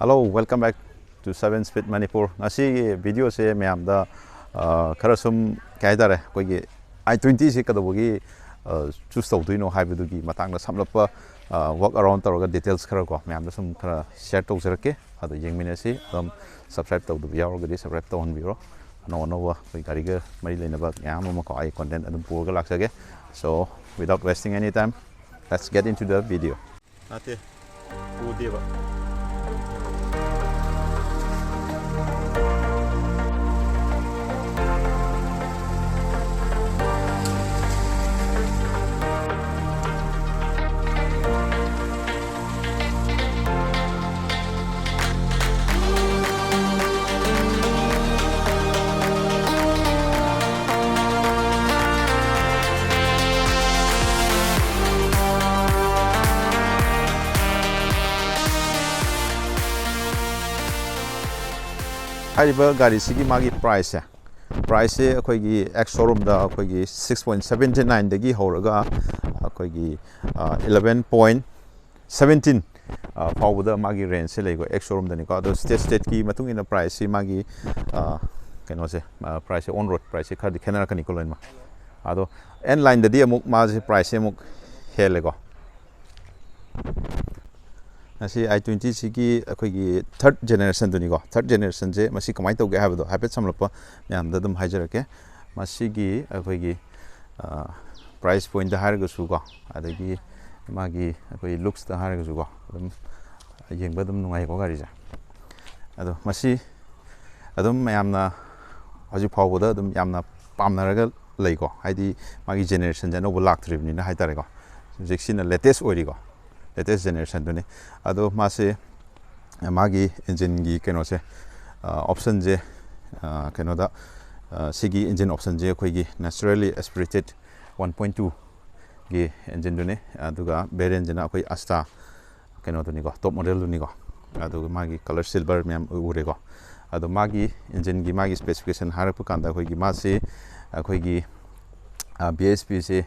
Hello, welcome back to 7 Speed Manipur. Ngasi video se mayam da khara sum kai dare koi gi i20 se kadabogi choose tawduino haibudugi matang da samlapa walk around tawga details khara ko mayam da sum khara share tawjarake adu yengminasi dum subscribe tawdu yawrogadi subscribe tawon biro no wa koi gari ga mari lena ba yam ma ko ai content adum purga laksage. So without wasting any time, let's get into the video. Ate udeba Hariba gari sigi magi price price akoi gi X showroom da akoi gi 6.79 dagi horaga akoi gi 11.17 fawda magi range se lego X showroom dani ko do state ki matung ina price si magi keno se price on road price khadi khenara kani ko loin ma ado end line dadi amuk ma se price amuk helego asi i20 sigi akoi third generation duni ko third generation je masi kamai to ge habdo habet samlapa myam da dum hajarake masi gi akoi price point da har ga su ko adagi magi akoi looks da har ga su ko dum yeng ba dum nungai ko gari ja ado masi adum myam na haji phaw da dum yamna pamnaraga lei ko haidi magi generation ja no bulak tribni na haitare ko jeksina latest ori ko latest generation duni ado mase magi engine gi keno se option je keno da sigi engine option je khoi gi naturally aspirated 1.2 gi engine duni aduga variant jena khoi asta keno duni ko top model duni ko ado magi color silver mem ure ko ado magi engine gi magi specification harapu kanda khoi gi mase khoi gi BSP se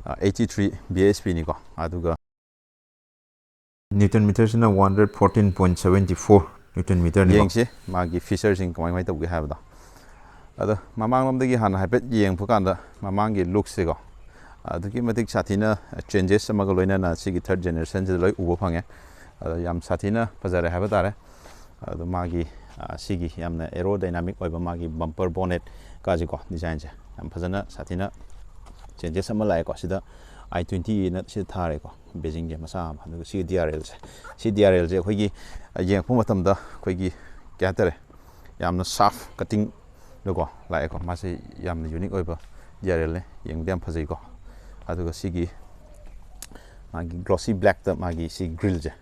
83 BSP ni ko aduga Newton meter na 114.74 Newton meter ni yeng se magi features in kamai mai tawgi habda ada mamang lomdagi hana habet yeng phukanda mamang gi look se go adugi matik sathina changes samaga loina na sigi third generation je loi ubo phange yam sathina pajare habadare adu magi sigi yamna aerodynamic oiba magi bumper bonnet kaji ko design je yam phajana sathina changes sama lai ko sida i20 na si thare ko Beijing ge masa adu si DRL je khoi gi yeng phu matam da khoi gi kya tare yamna soft cutting do ko lai ko mase yamna unique oiba DRL ne yeng dam phajai ko adu ga si gi magi glossy black da magi si grill je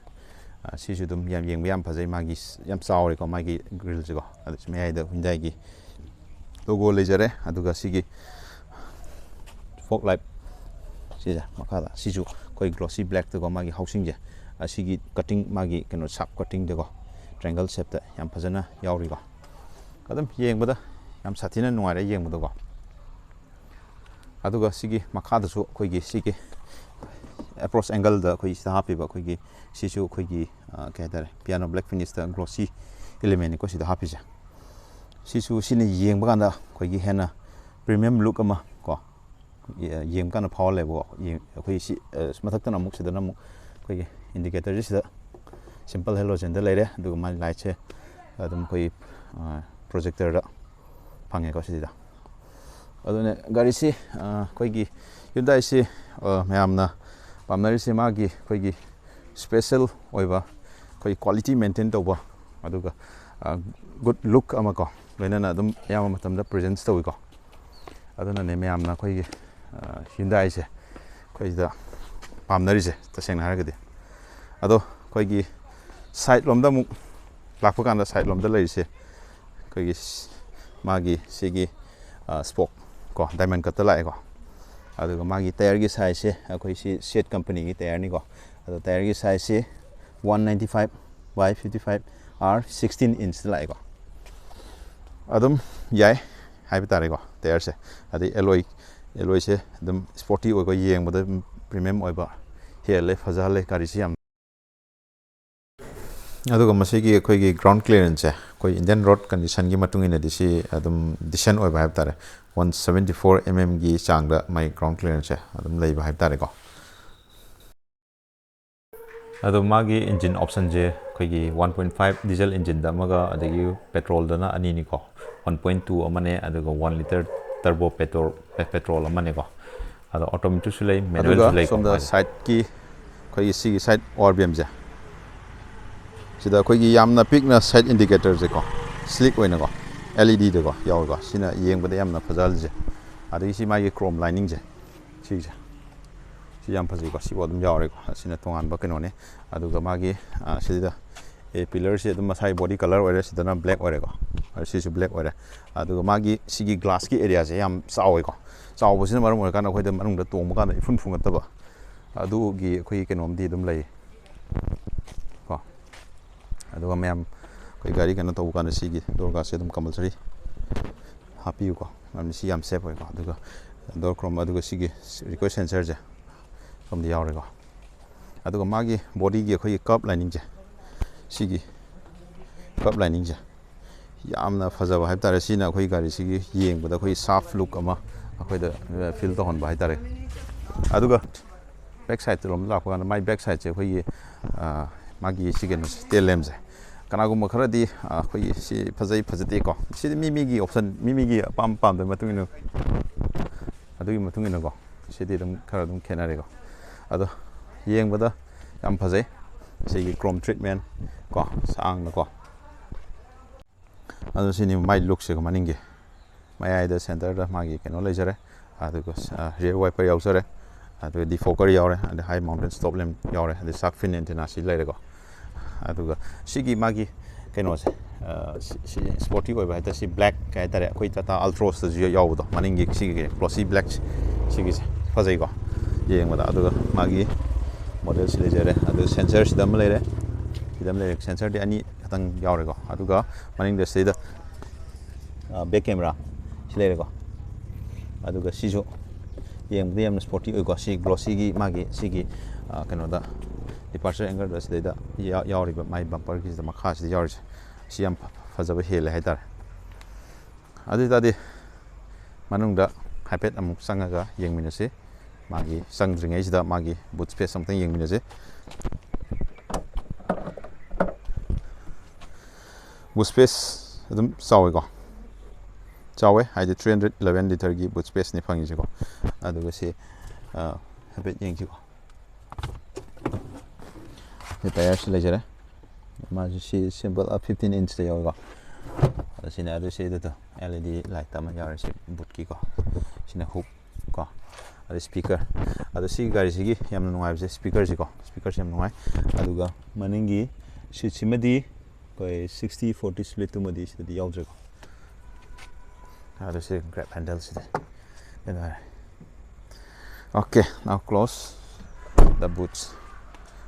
si ju dum yam yam phajai magi yam saw ko magi grill je ko adu me ai da Hyundai gi logo le jare adu ga si gi fog light makada siju koi glossy black to go magi housing je asigi cutting magi keno sharp cutting de go triangle shape ta yam phajana yauri go kadam yeng bada yam sathina nuara yeng bada go aduga sigi makada su koi gi sigi approach angle da koi sta happy ba koi gi sisu koi gi kaidare piano black finish da glossy element ko sida happy ja sisu sine yeng ba kanda koi gi hena premium look ama ko yem kana power level khoi si mathak ta namuk sida namuk khoi indicator ji sida simple halogen da leire du ma light che adum khoi projector da phange ko sida adune gari si khoi gi Hyundai si mayamna pamnari si ma gi khoi gi special oiba khoi quality maintain toba aduga good look amako loina adum yama matam da presence to ko aduna ne mayamna khoi gi Hyundai se koi da pamnari se taseng na haragade ado koi gi side lom da muk lakpa kan da side lom da lai se koi gi magi sigi spoke ko diamond cut lai ko ado magi tire gi size se koi si Seat company gi tire ni ko ado tire gi size se 195 by 55 r 16 inch lai ko adum yai haibitare ko tire se adi alloy se dum sporty oi ko yeng bada premium oi ba here le fazal le kari siam ꯑꯗꯨꯒ ꯃꯁꯤꯒꯤ ꯑꯩꯈꯣꯏꯒꯤ ground ꯀ꯭ꯂꯤꯌꯔꯦꯟꯁꯁꯦ ꯑꯩꯈꯣꯏ Indian road ꯀꯟꯗꯤꯁꯟꯒꯤ ꯃꯇꯨꯡ ꯏꯟꯅꯗꯤ ꯁꯤ ꯑꯗꯨꯝ decent ꯑꯣꯏꯕ ꯍꯥꯏꯕ ꯇꯥꯔꯦ 174 mm ꯒꯤ ꯆꯥꯡꯗ ꯃꯥꯏ ꯒ꯭ꯔꯥꯎꯟ ꯀ꯭ꯂꯤꯌꯔꯦꯟꯁꯁꯦ ꯑꯗꯨꯝ ꯂꯩꯕ ꯍꯥꯏꯕ ꯇꯥꯔꯦꯀꯣ ꯑꯗꯣ ꯃꯥꯒꯤ ꯏꯟꯖꯤꯟ ꯑꯣꯞꯁꯟꯁꯦ ꯑꯩꯈꯣꯏꯒꯤ 1.5 ꯗꯤꯖꯜ ꯏꯟꯖꯤꯟꯗ ꯑꯃꯒ ꯑꯗꯒꯤ ꯄꯦꯇ꯭ꯔꯣꯜꯗꯅ ꯑꯅꯤꯅꯤꯀꯣ 1.2 ꯑꯃꯅꯦ ꯑꯗꯨꯒ 1 ꯂꯤꯇꯔ ꯇꯔꯕꯣ ꯄꯦꯇ꯭ꯔꯣꯜ ꯑꯃꯅꯦꯀꯣ ꯑꯗꯣ ꯑꯣꯇꯣꯃꯦꯇꯤꯛꯁꯨ ꯂꯩ ꯃꯦꯅꯨꯋꯦꯜꯁꯨ ꯂꯩꯀꯣ ꯁꯣꯝꯗ ꯁꯥꯏꯠꯀꯤ ꯑꯩꯈꯣꯏꯒꯤ ꯁꯤꯒꯤ ꯁꯥꯏꯠ ꯑꯣꯔ ꯕꯤꯝꯁꯦ ꯁꯤꯗ ꯑꯩꯈꯣꯏꯒꯤ ꯌꯥꯝꯅ ꯄꯤꯛꯅ ꯁꯥꯏꯠ ꯏꯟꯗꯤꯀꯦꯇꯔꯁꯦꯀꯣ ꯁ꯭ꯂꯤꯛ ꯑꯣꯏꯅꯀꯣ LEDꯗꯀꯣ ꯌꯥꯎꯋꯦꯀꯣ ꯁꯤꯅ ꯌꯦꯡꯕꯗ ꯌꯥꯝꯅ ꯐꯖꯍꯜꯂꯤꯁꯦ ꯑꯗꯒꯤ ꯁꯤ ꯃꯥꯒꯤ ꯀ꯭ꯔꯣꯝ ꯂꯥꯏꯅꯤꯡꯁꯦ ꯁꯤꯁꯦ ꯁꯤ ꯌꯥꯝ ꯐꯖꯩꯀꯣ ꯁꯤꯐꯥꯎ ꯑꯗꯨꯝ ꯌꯥꯎꯔꯦꯀꯣ ꯑꯁꯤꯅ ꯇꯣꯉꯥꯟꯕ ꯀꯩꯅꯣꯅꯦ ꯑꯗꯨꯒ ꯃꯥꯒꯤ ꯁꯤꯗ ꯄꯤꯂꯔꯁꯤ ꯑꯗꯨꯝ ꯃꯁꯥꯒꯤ ꯕꯣꯗꯤ ꯀꯂꯔ ꯑꯣꯏꯔꯦ ꯁꯤꯗꯅ ꯕ꯭ꯂꯦꯛ ꯑꯣꯏꯔꯦꯀꯣ ꯁꯤꯁꯨ ꯕ꯭ꯂꯦꯛ ꯑꯣꯏꯔꯦ ꯑꯗꯨꯒ ꯃꯥꯒꯤ ꯁꯤꯒꯤ ꯒ꯭ꯂꯥꯁꯀꯤ ꯑꯦꯔꯤꯌꯥꯁꯦ ꯌꯥꯝ ꯆꯥꯎꯋꯦꯀꯣ ꯆꯥꯎꯕꯁꯤꯅ ꯃꯔꯝ ꯑꯣꯏꯔꯀꯥꯟꯗ ꯑꯩꯈꯣꯏꯗ ꯃꯅꯨꯡꯗ ꯇꯣꯡꯕ ꯀꯥꯟꯗ ꯏꯐꯨꯟ ꯐꯨꯡꯒꯠꯇꯕ ꯑꯗꯨꯒꯤ ꯑꯩꯈꯣꯏꯒꯤ ꯀꯩꯅꯣꯝꯗꯤ ꯑꯗꯨꯝ ꯂꯩ ꯀꯣ ꯑꯗꯨꯒ ꯃꯌꯥꯝ ꯑꯩꯈꯣꯏ ꯒꯥꯔꯤ ꯀꯩꯅꯣ ꯇꯧꯕ ꯀꯥꯟꯗ ꯁꯤꯒꯤ ꯗꯣꯔ ꯒ꯭ꯂꯥꯁꯁꯦ ꯑꯗꯨꯝ ꯀꯝꯄꯜꯁꯔꯤ ꯍꯥꯞꯄꯤꯌꯨꯀꯣ ꯃꯔꯝꯗꯤ ꯁꯤ ꯌꯥꯝ ꯁꯦꯐ ꯑꯣꯏꯀꯣ ꯑꯗꯨꯒ ꯗꯣꯔ ꯀ꯭ꯔꯣꯝ ꯑꯗꯨꯒ ꯁꯤꯒꯤ ꯔꯤꯀꯣꯏꯜ ꯁꯦꯟꯁꯔꯁꯦ ꯁꯣꯝꯗ ꯌꯥꯎꯔꯦꯀꯣ ꯑꯗꯨꯒ ꯃꯥꯒꯤ ꯕꯣꯗꯤꯒꯤ ꯑꯩꯈꯣꯏꯒꯤ ꯀꯞ ꯂꯥꯏꯅꯤꯡꯁꯦ ꯁꯤꯒꯤ ꯀꯞ ꯂꯥꯏꯅꯤꯡꯁꯦ ꯌꯥꯝꯅ ꯐꯖꯕ ꯍꯥꯏꯕ ꯇꯥꯔꯦ ꯁꯤꯅ ꯑꯩꯈꯣꯏ ꯒꯥꯔꯤꯁꯤꯒꯤ ꯌꯦꯡꯕꯗ ꯑꯩꯈꯣꯏ ꯁꯥꯐ ꯂꯨꯛ ꯑꯃ ꯑꯩꯈꯣꯏꯗ ꯐꯤꯜ ꯇꯧꯍꯟꯕ ꯍꯥꯏ ꯇꯥꯔꯦ ꯑꯗꯨꯒ ꯕꯦꯛ ꯁꯥꯏꯗꯠꯇꯔꯣꯝꯗ ꯂꯥꯛꯄ ꯀꯥꯟꯗ ꯃꯥꯏ ꯕꯦꯛ ꯁꯥꯏꯗꯁꯦ ꯑꯩꯈꯣꯏꯒꯤ ꯃꯥꯒꯤ ꯁꯤ ꯀꯩꯅꯣꯁꯦ ꯇꯦꯜ ꯂꯦꯝꯁꯦ ꯀꯅꯥꯒꯨꯝꯕ ꯈꯔꯗꯤ ꯑꯩꯈꯣꯏꯒꯤ ꯁꯤ ꯐꯖꯩ ꯐꯖꯗꯦꯀꯣ ꯁꯤꯗꯤ ꯃꯤꯒꯤ ꯑꯣꯞꯁꯟ ꯃꯤꯒꯤ ꯑꯄꯥꯝ ꯄꯥꯝꯗꯕꯒꯤ ꯃꯇꯨꯡ ꯏꯟꯅ ꯑꯗꯨꯒꯤ ꯃꯇꯨꯡ ꯏꯟꯅꯀꯣ ꯁꯤꯗꯤ ꯑꯗꯨꯝ ꯈꯔ ꯑꯗꯨꯝ ꯈꯦꯠꯅꯔꯦꯀꯣ ꯑꯗꯣ ꯌꯦꯡꯕꯗ ꯌꯥꯝ ꯐꯖꯩ ꯁꯤꯒꯤ ꯀ꯭ꯔꯣꯝ ꯇ꯭ꯔꯤꯠꯃꯦꯟ ꯀꯣ ꯁꯥꯡꯅꯀꯣ ꯑꯗꯣ ꯁꯤꯅꯤ ꯃꯥꯏ ꯂꯨꯛꯁꯦ ꯃꯅꯤꯡꯒꯤ ꯃꯌꯥꯏꯗ ꯁꯦꯟꯇꯔꯗ ꯃꯥꯒꯤ ꯀꯩꯅꯣ ꯂꯩꯖꯔꯦ ꯑꯗꯨꯒ ꯔꯤꯌꯔ ꯋꯥꯏꯄꯔ ꯌꯥꯎꯖꯔꯦ ꯑꯗꯨꯒ ꯗꯤꯐꯣꯀꯔ ꯌꯥꯎꯔꯦ ꯑꯗꯩ ꯍꯥꯏ ꯃꯥꯎꯟꯇꯦꯟ ꯁ꯭ꯇꯣꯞ ꯂꯦꯝ ꯌꯥꯎꯔꯦ ꯑꯗꯩ ꯁꯥꯔꯛ ꯐꯤꯟ ꯑꯦꯟꯇꯦꯅꯥ ꯁꯤ ꯂꯩꯔꯦꯀꯣ ꯑꯗꯨꯒ ꯁꯤꯒꯤ ꯃꯥꯒꯤ ꯀꯩꯅꯣꯁꯦ ꯁꯤ ꯁ꯭ꯄꯣꯔꯇꯤ ꯑꯣꯏꯕ ꯍꯥꯏꯇꯥꯔꯦ ꯁꯤ ꯕ꯭ꯂꯦꯛ ꯀꯩ ꯍꯥꯏꯇꯥꯔꯦ ꯑꯩꯈꯣꯏ ꯇꯥꯇꯥ ꯑꯜꯇ꯭ꯔꯣꯁꯇꯁꯨ ꯌꯥꯎꯕꯗꯣ ꯃꯅꯤꯡꯒꯤ ꯁꯤꯒꯤ ꯒ꯭ꯂꯣꯁꯤ ꯕ꯭ꯂꯦꯛ ꯁꯤꯒꯤꯁꯦ ꯐꯖꯩꯀꯣ ꯌꯦꯡꯕꯗ ꯑꯗꯨꯒ ꯃꯥꯒꯤ ꯃꯣꯗꯦꯜꯁꯤ ꯂꯩꯖꯔꯦ ꯑꯗꯨꯒ ꯁꯦꯟꯁꯔꯁꯤꯗ ꯑꯃ ꯂꯩꯔꯦ ꯁꯤꯗ ꯑꯃ ꯂꯩꯔꯦ ꯁꯦꯟꯁꯔꯗꯤ ꯑꯅꯤ ꯈꯛꯇꯪ ꯌꯥꯎꯔꯦꯀꯣ ꯑꯗꯨꯒ ꯃꯅꯤꯡꯗ ꯁꯤꯗ ꯕꯦꯛ ꯀꯦꯃꯦꯔꯥ ꯁꯤ ꯂꯩꯔꯦꯀꯣ ꯑꯗꯨꯒ ꯁꯤꯁꯨ ꯌꯦꯡꯕꯗ ꯌꯥꯝꯅ ꯁ꯭ꯄꯣꯔꯇꯤ ꯑꯣꯏꯀꯣ ꯁꯤ ꯒ꯭ꯂꯣꯁꯤꯒꯤ ꯃꯥꯒꯤ ꯁꯤꯒꯤ ꯀꯩꯅꯣꯗ ꯗꯤꯄꯥꯔꯆꯔ ꯑꯦꯡꯒꯜꯗ ꯁꯤꯗꯩꯗ ꯌꯥꯎꯔꯤꯕ ꯃꯥꯏ ꯕꯝꯄꯔꯒꯤꯁꯤꯗ ꯃꯈꯥꯁꯤꯗ ꯌꯥꯎꯔꯤꯁꯦ ꯁꯤ ꯌꯥꯝ ꯐꯖꯕ ꯍꯦꯜꯂꯦ ꯍꯥꯏꯇꯥꯔꯦ ꯑꯗꯨ ꯑꯣꯏꯇꯥꯔꯗꯤ ꯃꯅꯨꯡꯗ ꯍꯥꯏꯐꯦꯠ ꯑꯃꯨꯛ ꯆꯪꯉꯒ ꯌꯦꯡꯃꯤꯟꯅꯁꯤ ꯃꯥꯒꯤ ꯆꯪꯗ꯭ꯔꯤꯉꯩꯁꯤꯗ ꯃꯥꯒꯤ ꯕꯨꯠ ꯁ꯭ꯄꯦꯁ ꯑꯃꯨꯛꯇꯪ ꯌꯦꯡꯃꯤꯟꯅꯁꯤ ꯕꯨꯠ ꯁ꯭ꯄꯦꯁ ꯑꯗꯨꯝ ꯆꯥꯎꯋꯦꯀꯣ ꯆꯥꯎꯋꯦ ꯍꯥꯏꯗꯤ 311 ꯂꯤꯇꯔꯒꯤ ꯕꯨꯠ ꯁ꯭ꯄꯦꯁꯅꯤ ꯐꯪꯉꯤꯁꯤꯀꯣ ꯑꯗꯨꯒ ꯁꯤ ꯍꯥꯏꯐꯦꯠ ꯌꯦꯡꯁꯤꯀꯣ ꯁꯤ ꯇꯥꯌꯔꯁꯤ ꯂꯩꯖꯔꯦ ꯃꯥꯁꯨ ꯁꯤ ꯁꯤꯝꯄꯜ 15 ꯏꯟꯆꯇ ꯌꯥꯎꯋꯦꯀꯣ ꯑꯗꯣ ꯁꯤꯅ ꯑꯗꯨ ꯁꯤꯗ LED ꯂꯥꯏꯠ ꯑꯃ ꯌꯥꯎꯔꯦ ꯁꯤ ꯕꯨꯠꯀꯤꯀꯣ ꯁꯤꯅ ꯍꯨꯛ ꯀꯣ ꯑꯗꯩ ꯁ꯭ꯄꯤꯀꯔ ꯑꯗꯣ ꯁꯤꯒꯤ ꯒꯥꯔꯤꯁꯤꯒꯤ ꯌꯥꯝꯅ ꯅꯨꯡꯉꯥꯏꯕꯁꯦ ꯁ꯭ꯄꯤꯀꯔꯁꯤꯀꯣ ꯁ꯭ꯄꯤꯀꯔꯁꯤ ꯌꯥꯝ ꯅꯨꯡꯉꯥꯏ ꯑꯗꯨꯒ ꯃꯅꯤꯡꯒꯤ ꯁꯤꯠꯁꯤꯃꯗꯤ ꯑꯩꯈꯣꯏ 60-40 ꯁ꯭ꯄ꯭ꯂꯤꯠꯇꯨꯃꯗꯤ ꯁꯤꯗꯗꯤ ꯌꯥꯎꯗ꯭ꯔꯦꯀꯣ ꯑꯗꯣ ꯁꯤ ꯒ꯭ꯔꯦꯞ ꯍꯦꯟꯗꯜꯁꯤꯗꯤ ꯀꯩꯅꯣ ꯑꯣꯀꯦ ꯅꯥꯎ ꯀ꯭ꯂꯣꯁ ꯗ ꯕꯨꯠꯁ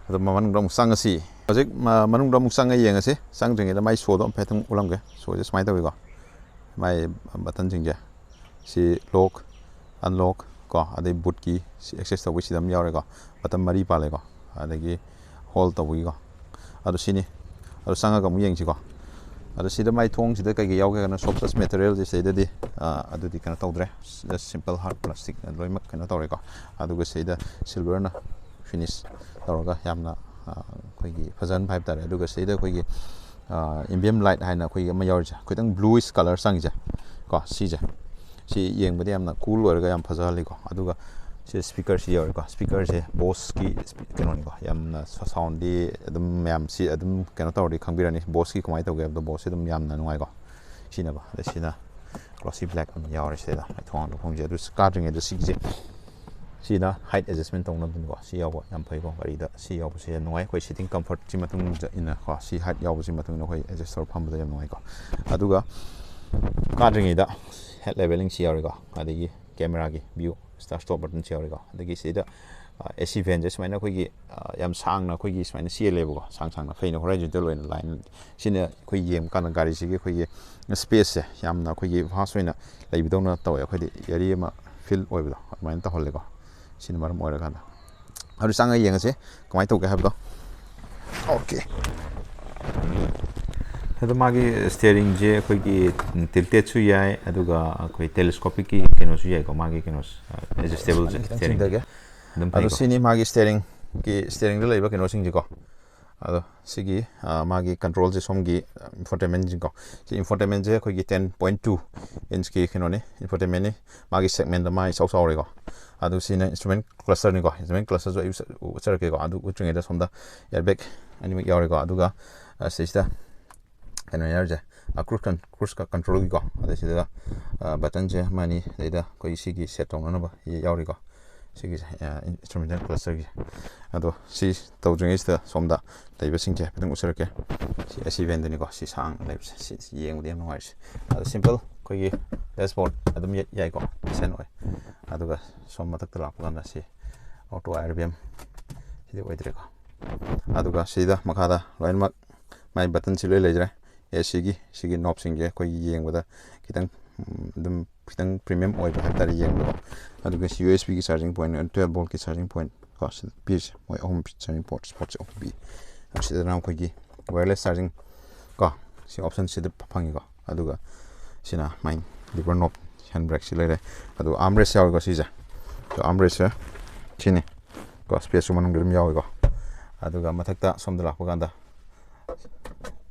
ꯑꯗꯣ ꯃꯅꯨꯡꯗ ꯑꯃꯨꯛ ꯆꯪꯉꯁꯤ ꯍꯧꯖꯤꯛ ꯃꯅꯨꯡꯗ ꯑꯃꯨꯛ ꯆꯪꯉ ꯌꯦꯡꯉꯁꯤ ꯆꯪꯗ꯭ꯔꯤꯉꯩꯗ ꯃꯥꯏ ꯁꯣꯗꯣ ꯑꯃꯨꯛꯇꯪ ꯎꯠꯂꯝꯒꯦ ꯁꯣꯁꯦ ꯁꯨꯃꯥꯏꯅ ꯇꯧꯋꯤꯀꯣ ꯃꯥꯏ ꯕꯇꯟꯁꯤꯡꯁꯦ ꯁꯤ ꯂꯣꯛ ꯑꯟꯂꯣꯛ ꯀꯣ ꯑꯗꯩ ꯕꯨꯠꯀꯤ ꯑꯦꯛꯁꯦꯁ ꯇꯧꯕꯒꯤ ꯁꯤꯗ ꯑꯃ ꯌꯥꯎꯔꯦꯀꯣ ꯕꯇꯟ 4 ꯄꯥꯜꯂꯦꯀꯣ ꯑꯗꯒꯤ ꯍꯣꯜ ꯇꯧꯕꯒꯤꯀꯣ ꯑꯗꯣ ꯁꯤꯅꯤ ꯑꯗꯣ ꯆꯪꯉꯒ ꯑꯃꯨꯛ ꯌꯦꯡꯁꯤꯀꯣ ꯑꯗꯣ ꯁꯤꯗ ꯃꯥꯏ ꯊꯣꯡꯁꯤꯗ ꯀꯩꯀꯩ ꯌꯥꯎꯒꯦ ꯀꯩꯅꯣ ꯁꯣꯐ ꯇꯁ ꯃꯦꯇꯔꯤꯌꯦꯜꯁꯦ ꯁꯤꯗꯩꯗꯗꯤ ꯑꯗꯨꯗꯤ ꯀꯩꯅꯣ ꯇꯧꯗ꯭ꯔꯦ ꯁꯤꯝꯄꯜ ꯍꯥꯔꯠ ꯄ꯭ꯂꯥꯁꯇꯤꯛ ꯂꯣꯏꯅꯃꯛ ꯀꯩꯅꯣ ꯇꯧꯔꯦꯀꯣ ꯑꯗꯨꯒ ꯁꯤꯗ ꯁꯤꯜꯚꯔꯅ ꯐꯤꯅꯤꯁ ꯇꯧꯔꯒ ꯌꯥꯝꯅ ꯑꯩꯈꯣꯏꯒꯤ ꯐꯖꯍꯟꯕ ꯍꯥꯏꯕ ꯇꯥꯔꯦ ꯑꯗꯨꯒ ꯁꯤꯗ ꯑꯩꯈꯣꯏꯒꯤ ꯏꯝꯕꯤꯌꯝ ꯂꯥꯏꯠ ꯍꯥꯏꯅ ꯑꯩꯈꯣꯏꯒꯤ ꯑꯃ ꯌꯥꯎꯔꯤꯁꯦ ꯈꯤꯇꯪ ꯕ꯭ꯂꯨꯏꯁ ꯀꯂꯔ ꯆꯪꯉꯤꯁꯦ ꯀꯣ ꯁꯤꯁꯦ ꯁꯤ ꯌꯦꯡꯕꯗ ꯌꯥꯝꯅ ꯀꯨꯜ ꯑꯣꯏꯔꯒ ꯌꯥꯝ ꯐꯖꯍꯜꯂꯤꯀꯣ ꯑꯗꯨꯒ ꯁꯤ ꯁ꯭ꯄꯤꯀꯔꯁꯤ ꯌꯥꯎꯔꯤꯀꯣ ꯁ꯭ꯄꯤꯀꯔꯁꯦ ꯕꯣꯁꯀꯤ ꯀꯩꯅꯣꯅꯤꯀꯣ ꯌꯥꯝꯅ ꯁꯥꯎꯟꯗꯤ ꯑꯗꯨꯝ ꯃꯌꯥꯝ ꯁꯤ ꯑꯗꯨꯝ ꯀꯩꯅꯣ ꯇꯧꯔꯗꯤ ꯈꯪꯕꯤꯔꯅꯤ ꯕꯣꯁꯀꯤ ꯀꯃꯥꯏꯅ ꯇꯧꯒꯦ ꯍꯥꯏꯕꯗꯣ ꯕꯣꯁꯁꯤ ꯑꯗꯨꯝ ꯌꯥꯝꯅ ꯅꯨꯡꯉꯥꯏꯀꯣ ꯁꯤꯅꯀꯣ ꯑꯗꯩ ꯁꯤꯅ ꯒ꯭ꯂꯣꯁꯤ ꯕ꯭ꯂꯦꯛ ꯑꯃ ꯌꯥꯎꯔꯦ ꯁꯤꯗ ꯊꯣꯡ ꯂꯧꯐꯝꯁꯦ ꯑꯗꯨ ꯀꯥꯗ꯭ꯔꯤꯉꯩꯗ ꯁꯤꯒꯤꯁꯦ ꯁꯤꯅ ꯍꯥꯏꯠ ꯑꯦꯗꯖꯁꯃꯦꯟ ꯇꯧꯅꯕꯅꯤꯀꯣ ꯁꯤ ꯌꯥꯎꯕ ꯌꯥꯝ ꯐꯩꯀꯣ ꯒꯥꯔꯤꯗ ꯁꯤ ꯌꯥꯎꯕꯁꯦ ꯌꯥꯝ ꯅꯨꯡꯉꯥꯏ ꯑꯩꯈꯣꯏ ꯁꯤꯇꯤꯡ ꯀꯝꯐꯔꯠꯁꯤ ꯃꯇꯨꯡ ꯏꯟꯅ ꯀꯣ ꯁꯤ ꯍꯥꯏꯠ ꯌꯥꯎꯕꯁꯤ ꯃꯇꯨꯡ ꯏꯟꯅ ꯑꯩꯈꯣꯏ ꯑꯦꯗꯖꯁ ꯇꯧꯔ ꯐꯝꯕꯗ ꯌꯥꯝ ꯅꯨꯡꯉꯥꯏꯀꯣ ꯑꯗꯨꯒ ꯀꯥꯗ꯭ꯔꯤꯉꯩꯗ ꯍꯦꯠ ꯂꯦꯚꯦꯂꯤꯡꯁꯤ ꯌꯥꯎꯔꯤꯀꯣ ꯑꯗꯒꯤ ꯀꯦꯃꯦꯔꯥꯒꯤ ꯚ꯭ꯌꯨ ꯁ꯭ꯇꯥꯔꯠ ꯁ꯭ꯇꯣꯞ ꯕꯇꯟꯁꯤ ꯌꯥꯎꯔꯤꯀꯣ ꯑꯗꯒꯤ ꯁꯤꯗ AC ꯚꯦꯟꯁꯦ ꯁꯨꯃꯥꯏꯅ ꯑꯩꯈꯣꯏꯒꯤ ꯌꯥꯝ ꯁꯥꯡꯅ ꯑꯩꯈꯣꯏꯒꯤ ꯁꯨꯃꯥꯏꯅ ꯆꯦꯜꯂꯦꯕꯀꯣ ꯁꯥꯡꯅ ꯐꯩꯅ ꯍꯣꯔꯥꯏꯖꯣꯟꯇꯦꯜ ꯑꯣꯏꯅ ꯂꯥꯏꯟ ꯁꯤꯅ ꯑꯩꯈꯣꯏ ꯌꯦꯡꯕ ꯀꯥꯟꯗ ꯒꯥꯔꯤꯁꯤꯒꯤ ꯑꯩꯈꯣꯏꯒꯤ ꯁ꯭ꯄꯦꯁꯁꯦ ꯌꯥꯝꯅ ꯑꯩꯈꯣꯏꯒꯤ ꯚꯥꯁ ꯑꯣꯏꯅ ꯂꯩꯕꯗꯧꯅ ꯇꯧꯋꯦ ꯑꯩꯈꯣꯏꯗꯤ ꯑꯦꯔꯤ ꯑꯃ ꯐꯤꯜ ꯑꯣꯏꯕꯗꯣ ꯑꯗꯨꯃꯥꯏꯅ ꯇꯧꯍꯜꯂꯦꯀꯣ ꯁꯤꯅ ꯃꯔꯝ ꯑꯣꯏꯔꯀꯥꯟꯗ ꯑꯗꯨ ꯆꯪꯉꯒ ꯌꯦꯡꯉꯁꯤ ꯀꯃꯥꯏꯅ ꯇꯧꯒꯦ ꯍꯥꯏꯕꯗꯣ ꯑꯣꯀꯦ ꯑꯗꯣ ꯃꯥꯒꯤ ꯁ꯭ꯇꯤꯌꯔꯤꯡꯁꯦ ꯑꯩꯈꯣꯏꯒꯤ ꯇꯤꯜꯇꯦꯠꯁꯨ ꯌꯥꯏ ꯑꯗꯨꯒ ꯑꯩꯈꯣꯏ ꯇꯦꯂꯦꯁꯀꯣꯄꯤꯛꯀꯤ ꯀꯩꯅꯣꯁꯨ ꯌꯥꯏꯀꯣ ꯃꯥꯒꯤ ꯀꯩꯅꯣꯁꯦ ꯑꯦꯗꯖꯁꯇꯦꯕꯜ ꯁ꯭ꯇꯤꯌꯔꯤꯡ ꯑꯗꯨꯝ ꯑꯗꯣ ꯐꯩꯀꯣ ꯁꯤꯅꯤ ꯃꯥꯒꯤ ꯁ꯭ꯇꯤꯌꯔꯤꯡꯗ ꯂꯩꯕ ꯀꯩꯅꯣꯁꯤꯡꯁꯤꯀꯣ ꯑꯗꯣ ꯁꯤꯒꯤ ꯃꯥꯒꯤ ꯀꯟꯇ꯭ꯔꯣꯜꯁꯦ ꯁꯣꯝꯒꯤ ꯏꯟꯐꯣꯇꯦꯟꯃꯦꯟꯁꯤꯡꯀꯣ ꯁꯤ ꯏꯟꯐꯣꯇꯦꯟꯃꯦꯟꯁꯦ ꯑꯩꯈꯣꯏꯒꯤ 10.2 ꯏꯟꯆꯀꯤ ꯀꯩꯅꯣꯅꯤ ꯏꯟꯐꯣꯇꯦꯟꯃꯦꯟꯅꯤ ꯃꯥꯒꯤ ꯁꯦꯒꯃꯦꯟꯗ ꯃꯥ ꯏꯆꯥꯎ ꯆꯥꯎꯔꯦꯀꯣ ꯑꯗꯨ ꯁꯤꯅ ꯏꯟꯁꯇ꯭ꯔꯨꯃꯦꯟ ꯀ꯭ꯂꯁꯇꯔꯅꯤꯀꯣ ꯏꯟꯁꯇ꯭ꯔꯨꯃꯦꯟ ꯀ꯭ꯂꯁꯇꯔꯁꯨ ꯑꯩ ꯎꯠꯆꯔꯛꯀꯦꯀꯣ ꯑꯗꯨ ꯎꯠꯇ꯭ꯔꯤꯉꯩꯗ ꯁꯣꯝꯗ ꯏꯌꯔꯕꯦꯛ ꯑꯅꯤꯃꯛ ꯌꯥꯎꯔꯦꯀꯣ ꯑꯗꯨꯒ ꯁꯤꯁꯤꯗ ꯀꯩꯅꯣ ꯌꯥꯎꯔꯤꯁꯦ ꯀ꯭ꯔꯨꯁ ꯀꯟꯇ꯭ꯔꯣꯜꯒꯤꯀꯣ ꯑꯗꯩ ꯁꯤꯗ ꯕꯇꯟꯁꯦ ꯑꯃꯅꯤ ꯑꯗꯩꯗ ꯑꯩꯈꯣꯏ ꯁꯤꯒꯤ ꯁꯦꯠ ꯇꯧꯅꯅꯕ ꯌꯥꯎꯔꯤꯀꯣ ꯁꯤꯒꯤꯁꯦ ꯏꯟꯁꯇ꯭ꯔꯨꯃꯦꯟꯇꯦꯜ ꯀ꯭ꯂꯁꯇꯔꯒꯤ ꯑꯗꯣ ꯁꯤ ꯇꯧꯗ꯭ꯔꯤꯉꯩꯁꯤꯗ ꯁꯣꯝꯗ ꯂꯩꯕꯁꯤꯡꯁꯦ ꯍꯥꯏꯐꯦꯠꯇꯪ ꯎꯠꯆꯔꯛꯀꯦ ꯁꯤ ꯑꯦꯁꯤ ꯚꯦꯟꯗꯅꯤꯀꯣ ꯁꯤ ꯁꯥꯡꯅ ꯂꯩꯕꯁꯦ ꯁꯤ ꯌꯦꯡꯕꯗ ꯌꯥꯝ ꯅꯨꯡꯉꯥꯏꯔꯤꯁꯦ ꯑꯗꯣ ꯁꯤꯝꯄꯜ ꯑꯩꯈꯣꯏꯒꯤ ꯗꯦꯁꯕꯣꯔꯗ ꯑꯗꯨꯝ ꯌꯥꯏꯀꯣ ꯗꯤꯁꯦꯟ ꯑꯣꯏ ꯑꯗꯨꯒ ꯁꯣꯝ ꯃꯊꯛꯇ ꯂꯥꯛꯄ ꯀꯥꯟꯗ ꯁꯤ ꯑꯣꯇꯣ RPM ꯁꯤꯗꯤ ꯑꯣꯏꯗ꯭ꯔꯦꯀꯣ ꯑꯗꯨꯒ ꯁꯤꯗ ꯃꯈꯥꯗ ꯂꯣꯏꯅꯃꯛ ꯃꯥꯏ ꯕꯇꯟꯁꯤ ꯂꯣꯏ ꯂꯩꯖꯔꯦ ꯁꯤꯒꯤ ꯅꯣꯞꯁꯤꯡꯁꯦ ꯑꯩꯈꯣꯏꯒꯤ ꯌꯦꯡꯕꯗ ꯈꯤꯇꯪ ꯑꯗꯨꯝ ꯈꯤꯇꯪ ꯄ꯭ꯔꯤꯃꯤꯌꯝ ꯑꯣꯏꯕ ꯍꯥꯏꯕ ꯇꯥꯔꯦ ꯌꯦꯡꯕꯗꯀꯣ ꯑꯗꯨꯒ ꯁꯤ USBꯒꯤ ꯆꯥꯔꯖꯤꯡ ꯄꯣꯏꯟ 12 ꯚꯣꯜꯠꯀꯤ ꯆꯥꯔꯖꯤꯡ ꯄꯣꯏꯟ ꯀꯣ ꯁꯤꯗ ꯄꯤꯔꯤꯁꯦ ꯃꯣꯏ ꯑꯍꯨꯝ ꯆꯥꯔꯖꯤꯡ ꯄꯣꯔꯠꯁꯦ ꯑꯍꯨꯝ ꯄꯤ ꯁꯤꯗꯅ ꯑꯩꯈꯣꯏꯒꯤ ꯋꯥꯌꯔꯂꯦꯁ ꯆꯥꯔꯖꯤꯡ ꯀꯣ ꯁꯤ ꯑꯣꯞꯁꯟꯁꯤꯗ ꯐꯪꯉꯤꯀꯣ ꯑꯗꯨꯒ ꯁꯤꯅ ꯃꯥꯏ ꯂꯤꯚꯔ ꯅꯣꯞ ꯍꯦꯟ ꯕ꯭ꯔꯦꯛꯁꯤ ꯂꯩꯔꯦ ꯑꯗꯨꯒ ꯑꯥꯔꯝꯔꯦꯁ ꯌꯥꯎꯏꯀꯣ ꯁꯤꯁꯦ ꯑꯥꯔꯝꯔꯦꯁꯁꯦ ꯁꯤꯅꯤ ꯀꯣ ꯁ꯭ꯄꯦꯁꯁꯨ ꯃꯅꯨꯡꯗ ꯑꯗꯨꯝ ꯌꯥꯎꯏꯀꯣ ꯑꯗꯨꯒ ꯃꯊꯛꯇ ꯁꯣꯝꯗ ꯂꯥꯛꯄ ꯀꯥꯟꯗ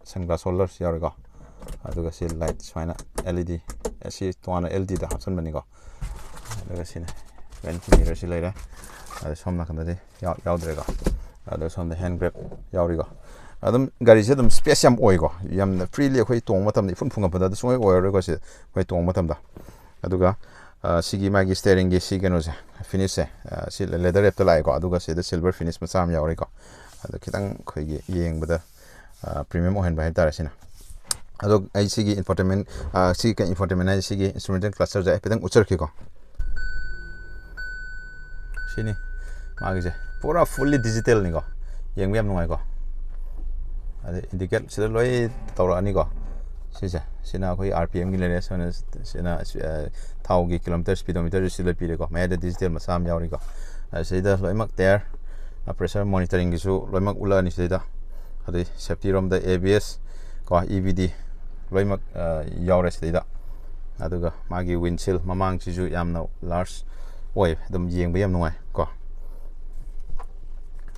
ꯁꯟꯒ꯭ꯂꯥꯁ ꯍꯣꯜꯗꯔꯁꯨ ꯌꯥꯎꯔꯤꯀꯣ ꯑꯗꯨꯒ ꯁꯤ ꯂꯥꯏꯠ ꯁꯨꯃꯥꯏꯅ LED ꯁꯤ ꯇꯣꯉꯥꯟꯅ LEDꯗ ꯍꯥꯞꯆꯟꯕꯅꯤꯀꯣ ꯑꯗꯨꯒ ꯁꯤꯅ ꯃꯤꯔꯔꯁꯤ ꯂꯩꯔꯦ ꯑꯗꯨ ꯁꯣꯝ ꯅꯥꯀꯟꯗꯗꯤ ꯌꯥꯎꯗ꯭ꯔꯦꯀꯣ ꯑꯗꯨꯒ ꯁꯣꯝꯗ ꯍꯦꯟ ꯒ꯭ꯔꯦꯞ ꯌꯥꯎꯔꯤꯀꯣ ꯑꯗꯨꯝ ꯒꯥꯔꯤꯁꯦ ꯑꯗꯨꯝ ꯁ꯭ꯄꯦꯁ ꯌꯥꯝ ꯑꯣꯏꯀꯣ ꯌꯥꯝꯅ ꯐ꯭ꯔꯤꯂꯤ ꯑꯩꯈꯣꯏ ꯇꯣꯡꯕ ꯃꯇꯝꯗ ꯏꯐꯨꯟ ꯐꯨꯡꯒꯠꯄꯗ ꯁꯨꯡꯑꯣꯏ ꯑꯣꯏꯔꯔꯣꯏꯀꯣ ꯁꯤ ꯑꯩꯈꯣꯏ ꯇꯣꯡꯕ ꯃꯇꯝꯗ ꯑꯗꯨꯒ ꯁꯤꯒꯤ ꯃꯥꯒꯤ ꯁ꯭ꯇꯤꯌꯔꯤꯡꯒꯤ ꯁꯤ ꯀꯩꯅꯣꯁꯦ ꯐꯤꯅꯤꯁꯁꯦ ꯁꯤ ꯂꯦꯗꯔ ꯔꯦꯞꯇ ꯂꯥꯛꯑꯦꯀꯣ ꯑꯗꯨꯒ ꯁꯤꯗ ꯁꯤꯜꯚꯔ ꯐꯤꯅꯤꯁ ꯃꯆꯥ ꯑꯃ ꯌꯥꯎꯔꯤꯀꯣ ꯑꯗꯣ ꯈꯤꯇꯪ ꯑꯩꯈꯣꯏꯒꯤ ꯌꯦꯡꯕꯗ ꯄ꯭ꯔꯤꯃꯤꯌꯝ ꯑꯣꯏꯍꯟꯕ ꯍꯥꯏꯕ ꯇꯥꯔꯦ ꯁꯤꯅ ꯑꯗꯣ ꯑꯩ ꯁꯤꯒꯤ ꯏꯟꯐꯣꯇꯦꯟꯃꯦꯟ ꯍꯥꯏꯁꯦ ꯁꯤꯒꯤ ꯏꯟꯁꯇ꯭ꯔꯨꯃꯦꯟꯇꯦꯜ ꯀ꯭ꯂꯁꯇꯔꯁꯦ ꯍꯥꯏꯐꯦꯠꯇꯪ ꯎꯠꯆꯔꯛꯀꯦꯀꯣ ꯁꯤꯅꯤ ꯃꯥꯒꯤꯁꯦ ꯄꯨꯔꯥ ꯐꯨꯜꯂꯤ ꯗꯤꯖꯤꯇꯦꯜꯅꯤꯀꯣ ꯌꯦꯡꯕ ꯌꯥꯝ ꯅꯨꯡꯉꯥꯏꯀꯣ ꯑꯗꯩ ꯏꯟꯗꯤꯀꯦꯠ ꯁꯤꯗ ꯂꯣꯏ ꯇꯧꯔꯛꯑꯅꯤꯀꯣ ꯁꯤꯅ ꯑꯩꯈꯣꯏ RPMꯒꯤ ꯂꯩꯔꯦ ꯁꯤꯅ ꯊꯥꯎꯒꯤ ꯀꯤꯂꯣꯃꯤꯇꯔ ꯁ꯭ꯄꯤꯗꯣꯃꯤꯇꯔꯁꯤ ꯁꯤ ꯂꯣꯏ ꯄꯤꯔꯦꯀꯣ ꯃꯌꯥꯏꯗ ꯗꯤꯖꯤꯇꯦꯜ ꯃꯆꯥ ꯑꯃ ꯌꯥꯎꯔꯤꯀꯣ ꯁꯤꯗ ꯂꯣꯏꯅꯃꯛ ꯇꯥꯌꯔ ꯄ꯭ꯔꯦꯁꯔ ꯃꯣꯅꯤꯇꯔꯤꯡꯒꯤꯁꯨ ꯂꯣꯏꯅꯃꯛ ꯎꯠꯂꯛꯑꯅꯤ ꯁꯤꯗꯩꯗ ꯑꯗꯩ ꯁꯦꯐꯇꯤꯔꯣꯝꯗ ABS ꯀꯣ EBD ꯂꯣꯏꯅꯃꯛ ꯌꯥꯎꯔꯦ ꯁꯤꯗꯩꯗ ꯑꯗꯨꯒ ꯃꯥꯒꯤ ꯋꯤꯟꯁꯤꯜ ꯃꯃꯥꯡꯁꯤꯁꯨ ꯌꯥꯝꯅ ꯂꯥꯔꯖ ꯑꯣꯏ ꯑꯗꯨꯝ ꯌꯦꯡꯕ ꯌꯥꯝ ꯅꯨꯡꯉꯥꯏ ꯀꯣ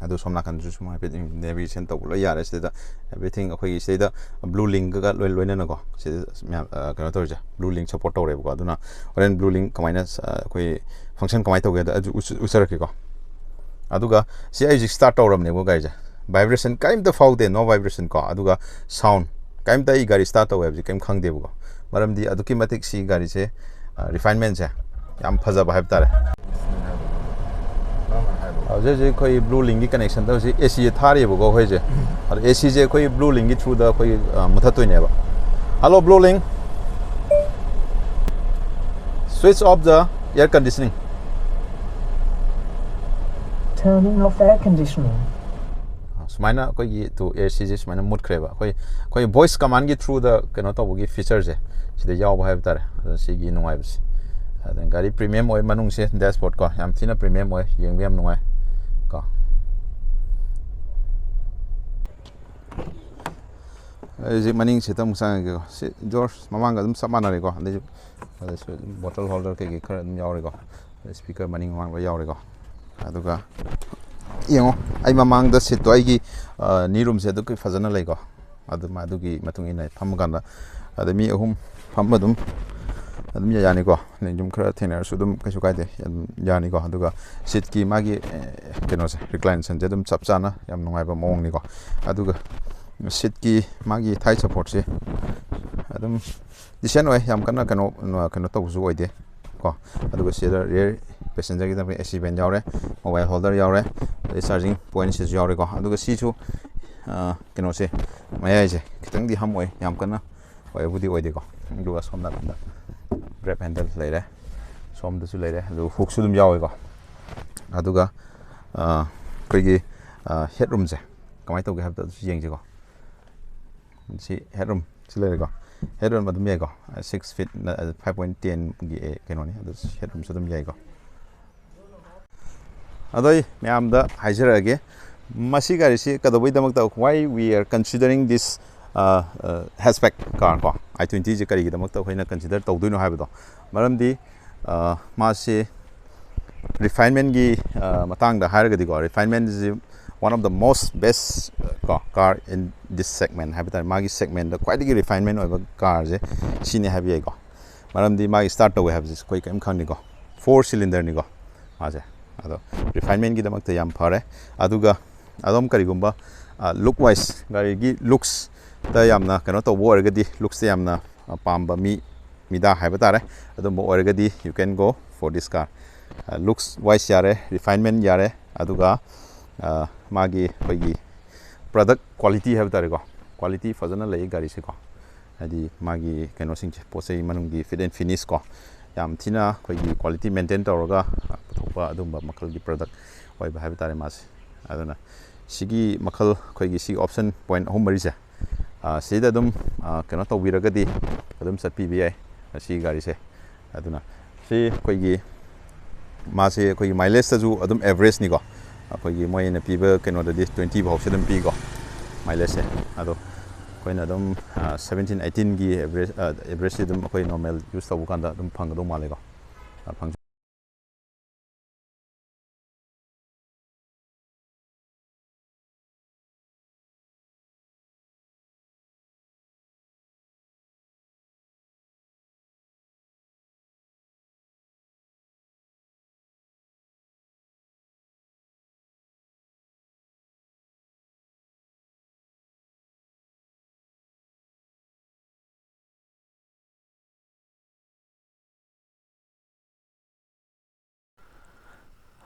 ꯑꯗꯨ ꯁꯣꯝ ꯅꯥꯀꯟꯗꯁꯨ ꯁꯨꯝ ꯍꯥꯏꯐꯦꯠ ꯅꯦꯚꯤꯒꯦꯁꯟ ꯇꯧꯕ ꯂꯣꯏ ꯌꯥꯔꯦ ꯁꯤꯗꯩꯗ ꯑꯦꯚ꯭ꯔꯤꯊꯤꯡ ꯑꯩꯈꯣꯏꯒꯤ ꯁꯤꯗꯩꯗ ꯕ꯭ꯂꯨ ꯂꯤꯡꯛꯒ ꯂꯣꯏꯅꯅꯀꯣ ꯁꯤꯗ ꯃꯌꯥꯝ ꯀꯩꯅꯣ ꯇꯧꯔꯤꯁꯦ ꯕ꯭ꯂꯨ ꯂꯤꯡꯛ ꯁꯞꯄꯣꯔꯠ ꯇꯧꯔꯦꯕꯀꯣ ꯑꯗꯨꯅ ꯍꯣꯔꯦꯟ ꯕ꯭ꯂꯨ ꯂꯤꯡꯛ ꯀꯃꯥꯏꯅ ꯑꯩꯈꯣꯏ ꯐꯪꯁꯟ ꯀꯃꯥꯏꯅ ꯇꯧꯒꯦꯗ ꯑꯗꯨ ꯎꯠꯆꯔꯛꯀꯦꯀꯣ ꯑꯗꯨꯒ ꯁꯤ ꯑꯩ ꯍꯧꯖꯤꯛ ꯁ꯭ꯇꯥꯔꯠ ꯇꯧꯔꯕꯅꯦꯕ ꯒꯥꯔꯤꯁꯦ ꯚꯥꯏꯕ꯭ꯔꯦꯁꯟ ꯀꯔꯤꯝꯇ ꯐꯥꯎꯗꯦ ꯅꯣ ꯚꯥꯏꯕ꯭ꯔꯦꯁꯟ ꯀꯣ ꯑꯗꯨꯒ ꯁꯥꯎꯟ ꯀꯔꯤꯝꯇ ꯑꯩ ꯒꯥꯔꯤ ꯁ꯭ꯇꯥꯔꯠ ꯇꯧꯋꯦ ꯍꯥꯏꯕꯁꯤ ꯀꯔꯤꯝ ꯈꯪꯗꯦꯕꯀꯣ ꯃꯔꯝꯗꯤ ꯑꯗꯨꯛꯀꯤ ꯃꯇꯤꯛ ꯁꯤ ꯒꯥꯔꯤꯁꯦ ꯔꯤꯐꯥꯏꯟꯃꯦꯟꯁꯦ ꯌꯥꯝ ꯐꯖꯕ ꯍꯥꯏꯕ ꯇꯥꯔꯦ ꯍꯧꯖꯤꯛ ꯑꯩꯈꯣꯏ ꯕ꯭ꯂꯨ ꯂꯤꯡꯛꯒꯤ ꯀꯅꯦꯛꯁꯟꯗ ꯍꯧꯖꯤꯛ AC ꯊꯥꯔꯤꯕꯀꯣ ꯑꯩꯈꯣꯏꯁꯦ ꯑꯗꯣ ACꯁꯦ ꯑꯩꯈꯣꯏ ꯕ꯭ꯂꯨ ꯂꯤꯡꯛꯒꯤ ꯊ꯭ꯔꯨꯗ ꯑꯩꯈꯣꯏ ꯃꯨꯊꯠꯇꯣꯏꯅꯦꯕ ꯍꯜꯂꯣ blue link switch off the air conditioning turning off air conditioning ꯁꯨꯃꯥꯏꯅ ꯑꯩꯈꯣꯏꯒꯤ ACꯁꯦ ꯁꯨꯃꯥꯏꯅ ꯃꯨꯠꯈ꯭ꯔꯦꯕ ꯑꯩꯈꯣꯏ ꯚꯣꯏꯁ ꯀꯃꯥꯟꯒꯤ ꯊ꯭ꯔꯨꯗ ꯀꯩꯅꯣ ꯇꯧꯕꯒꯤ ꯐꯤꯆꯔꯁꯦ ꯁꯤꯗ ꯌꯥꯎꯕ ꯍꯥꯏꯕ ꯇꯥꯔꯦ ꯑꯗꯣ ꯁꯤꯒꯤ ꯅꯨꯡꯉꯥꯏꯕꯁꯦ ꯑꯗ ꯒꯥꯔꯤ ꯄ꯭ꯔꯤꯃꯤꯌꯝ ꯑꯣꯏ ꯃꯅꯨꯡꯁꯦ ꯗꯦꯁꯕꯣꯔꯗ ꯀꯣ ꯌꯥꯝ ꯊꯤꯅ ꯄ꯭ꯔꯤꯃꯤꯌꯝ ꯑꯣꯏ ꯌꯦꯡꯕ ꯌꯥꯝ ꯅꯨꯡꯉꯥꯏ ꯀꯣ ꯍꯧꯖꯤꯛ ꯃꯅꯤꯡꯁꯤꯗ ꯑꯃꯨꯛ ꯆꯪꯉꯒꯦꯀꯣ ꯁꯤ ꯗꯣꯔ ꯃꯃꯥꯡꯒ ꯑꯗꯨꯝ ꯆꯞ ꯃꯥꯟꯅꯔꯦꯀꯣ ꯑꯗꯩꯁꯨ ꯕꯣꯇꯜ ꯍꯣꯜꯗꯔ ꯀꯩꯀꯩ ꯈꯔ ꯑꯗꯨꯝ ꯌꯥꯎꯔꯦꯀꯣ ꯁ꯭ꯄꯤꯀꯔ ꯃꯅꯤꯡ ꯃꯃꯥꯡ ꯂꯣꯏ ꯌꯥꯎꯔꯦꯀꯣ ꯑꯗꯨꯒ ꯌꯦꯡꯉꯣ ꯑꯩ ꯃꯃꯥꯡꯗ ꯁꯤꯠꯇꯣ ꯑꯩꯒꯤ ꯅꯤ ꯔꯨꯝꯁꯦ ꯑꯗꯨꯛꯀꯤ ꯐꯖꯅ ꯂꯩꯀꯣ ꯑꯗꯨꯒꯤ ꯃꯇꯨꯡ ꯏꯟꯅ ꯐꯝꯃꯀꯥꯟꯗ ꯑꯗ ꯃꯤ ꯑꯍꯨꯝ ꯐꯝꯕ ꯑꯗꯨꯝ ꯌꯥꯅꯤꯀꯣ ꯌꯨꯝ ꯈꯔ ꯊꯦꯡꯅꯔꯁꯨ ꯑꯗꯨꯝ ꯀꯩꯁꯨ ꯀꯥꯏꯗꯦ ꯑꯗꯨꯝ ꯌꯥꯅꯤꯀꯣ ꯑꯗꯨꯒ ꯁꯤꯠꯀꯤ ꯃꯥꯒꯤ ꯀꯩꯅꯣꯁꯦ ꯔꯤꯀ꯭ꯂꯥꯏꯅꯦꯁꯟꯁꯦ ꯑꯗꯨꯝ ꯆꯞ ꯆꯥꯅ ꯌꯥꯝ ꯅꯨꯡꯉꯥꯏꯕ ꯃꯑꯣꯡꯅꯤꯀꯣ ꯑꯗꯨꯒ ꯁꯤꯠꯀꯤ ꯃꯥꯒꯤ ꯊꯥꯏ ꯁꯞꯄꯣꯔꯠꯁꯦ ꯑꯗꯨꯝ ꯗꯤꯁꯦꯟ ꯑꯣꯏ ꯌꯥꯝ ꯀꯟꯅ ꯀꯩꯅꯣ ꯇꯧꯕꯁꯨ ꯑꯣꯏꯗꯦ ꯀꯣ ꯑꯗꯨꯒ ꯁꯤꯗ ꯔꯤꯌꯔ ꯄꯦꯁꯦꯟꯖꯔꯒꯤꯗꯃꯛ AC ꯚꯦꯟ ꯌꯥꯎꯔꯦ ꯃꯣꯕꯥꯏꯜ ꯍꯣꯜꯗꯔ ꯌꯥꯎꯔꯦ ꯑꯗꯩ ꯆꯥꯔꯖꯤꯡ ꯄꯣꯏꯟꯠꯁꯤꯁꯨ ꯌꯥꯎꯔꯦꯀꯣ ꯑꯗꯨꯒ ꯁꯤꯁꯨ ꯀꯩꯅꯣꯁꯦ ꯃꯌꯥꯏꯁꯦ ꯈꯤꯇꯪꯗꯤ ꯍꯝ ꯑꯣꯏ ꯌꯥꯝ ꯀꯟꯅ ꯑꯣꯏꯕꯨꯗꯤ ꯑꯣꯏꯗꯦꯀꯣ ꯑꯗꯨꯒ ꯁꯣꯝ ꯅꯥꯀꯟꯗ ꯒ꯭ꯔꯦꯞ ꯍꯦꯟꯗꯜ ꯂꯩꯔꯦ ꯁꯣꯝꯗꯁꯨ ꯂꯩꯔꯦ ꯑꯗꯨꯒ ꯍꯨꯛꯁꯨ ꯑꯗꯨꯝ ꯌꯥꯎꯋꯦꯀꯣ ꯑꯗꯨꯒ ꯑꯩꯈꯣꯏꯒꯤ ꯍꯦꯠ ꯔꯨꯝꯁꯦ ꯀꯃꯥꯏꯅ ꯇꯧꯒꯦ ꯍꯥꯏꯕꯗꯣ ꯑꯗꯨꯁꯨ ꯌꯦꯡꯁꯤꯀꯣ ꯁꯤ ꯍꯦꯠ ꯔꯨꯝ ꯁꯤ ꯂꯩꯔꯦꯀꯣ ꯍꯦꯠ ꯔꯨꯝ ꯑꯗꯨꯝ ꯌꯥꯏꯀꯣ 6 ꯐꯤꯠ 5.10ꯒꯤ ꯀꯩꯅꯣꯅꯤ ꯑꯗꯨ ꯍꯦꯠ ꯔꯨꯝꯁꯨ ꯑꯗꯨꯝ ꯌꯥꯏꯀꯣ ꯑꯗꯣ ꯑꯩ ꯃꯌꯥꯝꯗ ꯍꯥꯏꯖꯔꯛꯑꯒꯦ ꯃꯁꯤ ꯒꯥꯔꯤꯁꯤ ꯀꯩꯗꯧꯕꯩꯗꯃꯛꯇ why we are considering this hatchback car ꯀꯣ i20 ꯁꯤ ꯀꯔꯤꯒꯤꯗꯃꯛꯇ ꯑꯩꯈꯣꯏꯅ consider ꯇꯧꯗꯣꯏꯅꯣ ꯍꯥꯏꯕꯗꯣ ꯃꯔꯝꯗꯤ ꯃꯥꯁꯤ refinement ꯒꯤ ꯃꯇꯥꯡꯗ ꯍꯥꯏꯔꯒꯗꯤꯀꯣ refinement is one of the most best car in this segment ꯍꯥꯏꯕ ꯇꯥꯔꯦ ꯃꯥꯒꯤ segment ꯗ ꯈ꯭ꯋꯥꯏꯗꯒꯤ refinement ꯑꯣꯏꯕ ꯀꯥꯔꯁꯦ ꯁꯤꯅꯤ ꯍꯥꯏꯕ ꯌꯥꯏꯀꯣ ꯃꯔꯝꯗꯤ ꯃꯥꯒꯤ start ꯇꯧꯋꯦ ꯍꯥꯏꯕꯁꯤ ꯑꯩꯈꯣꯏ ꯀꯔꯤꯝ ꯈꯪꯅꯤꯀꯣ 4 cylinderꯅꯤꯀꯣ ꯃꯥꯁꯦ ꯑꯗꯣ refinement ꯒꯤꯗꯃꯛꯇ ꯌꯥꯝ ꯐꯔꯦ ꯑꯗꯨꯒ ꯑꯗꯨꯝ ꯀꯔꯤꯒꯨꯝꯕ look wise ꯒꯥꯔꯤꯒꯤ looks ꯇ ꯌꯥꯝꯅ ꯀꯩꯅꯣ ꯇꯧꯕ ꯑꯣꯏꯔꯒꯗꯤ looks ꯇ ꯌꯥꯝꯅ ꯄꯥꯝꯕ ꯃꯤꯗꯥ ꯍꯥꯏꯕ ꯇꯥꯔꯦ ꯑꯗꯨꯝꯕ ꯑꯣꯏꯔꯒꯗꯤ you can go for this car looks wise ꯌꯥꯔꯦ refinement ꯌꯥꯔꯦ ꯑꯗꯨꯒ ꯃꯥꯒꯤ ꯑꯩꯈꯣꯏꯒꯤ product quality ꯍꯥꯏꯕ ꯇꯥꯔꯦꯀꯣ quality ꯐꯖꯅ ꯂꯩ ꯒꯥꯔꯤꯁꯦꯀꯣ ꯍꯥꯏꯗꯤ ꯃꯥꯒꯤ ꯀꯩꯅꯣꯁꯤꯡꯁꯦ ꯄꯣꯠ ꯆꯩ ꯃꯅꯨꯡꯒꯤ fit and finish ꯀꯣ ꯌꯥꯝ ꯊꯤꯅ ꯑꯩꯈꯣꯏꯒꯤ quality maintain ꯇꯧꯔꯒ ꯄꯨꯊꯣꯛꯄ ꯑꯗꯨꯝꯕ ꯃꯈꯜꯒꯤ product ꯑꯣꯏꯕ ꯍꯥꯏꯕ ꯇꯥꯔꯦ ꯃꯥꯁꯦ ꯑꯗꯨꯅ ꯁꯤꯒꯤ ꯃꯈꯜ ꯑꯩꯈꯣꯏꯒꯤ ꯁꯤꯒꯤ option point ꯑꯍꯨꯝ ꯃꯔꯤꯁꯦ ꯁꯤꯗ ꯑꯗꯨꯝ ꯀꯩꯅꯣ ꯇꯧꯕꯤꯔꯒꯗꯤ ꯑꯗꯨꯝ ꯆꯠꯄꯤꯕ ꯌꯥꯏ ꯁꯤꯒꯤ ꯒꯥꯔꯤꯁꯦ ꯑꯗꯨꯅ ꯁꯤ ꯑꯩꯈꯣꯏꯒꯤ ꯃꯥꯁꯦ ꯑꯩꯈꯣꯏꯒꯤ ꯃꯥꯏꯂꯦꯖꯇꯁꯨ ꯑꯗꯨꯝ ꯑꯦꯚꯔꯦꯖꯅꯤꯀꯣ ꯑꯩꯈꯣꯏꯒꯤ ꯃꯣꯏꯅ ꯄꯤꯕ ꯀꯩꯅꯣꯗꯗꯤ 20 ꯐꯥꯎꯁꯦ ꯑꯗꯨꯝ ꯄꯤꯀꯣ ꯃꯥꯏꯂꯦꯖꯁꯦ ꯑꯗꯣ ꯑꯩꯈꯣꯏꯅ ꯑꯗꯨꯝ 17 18ꯒꯤ ꯑꯦꯚꯔꯦꯖꯁꯤ ꯑꯗꯨꯝ ꯑꯩꯈꯣꯏ ꯅꯣꯔꯃꯦꯜ ꯌꯨꯁ ꯇꯧꯕ ꯀꯥꯟꯗ ꯑꯗꯨꯝ ꯐꯪꯒꯗꯧ ꯃꯥꯜꯂꯦꯀꯣ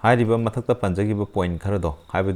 ꯍꯥꯏꯔꯤꯕ ꯃꯊꯛꯇ ꯄꯟꯖꯈꯤꯕ ꯄꯣꯏꯟ ꯈꯔꯗꯣ ꯍꯥꯏꯕꯗꯤ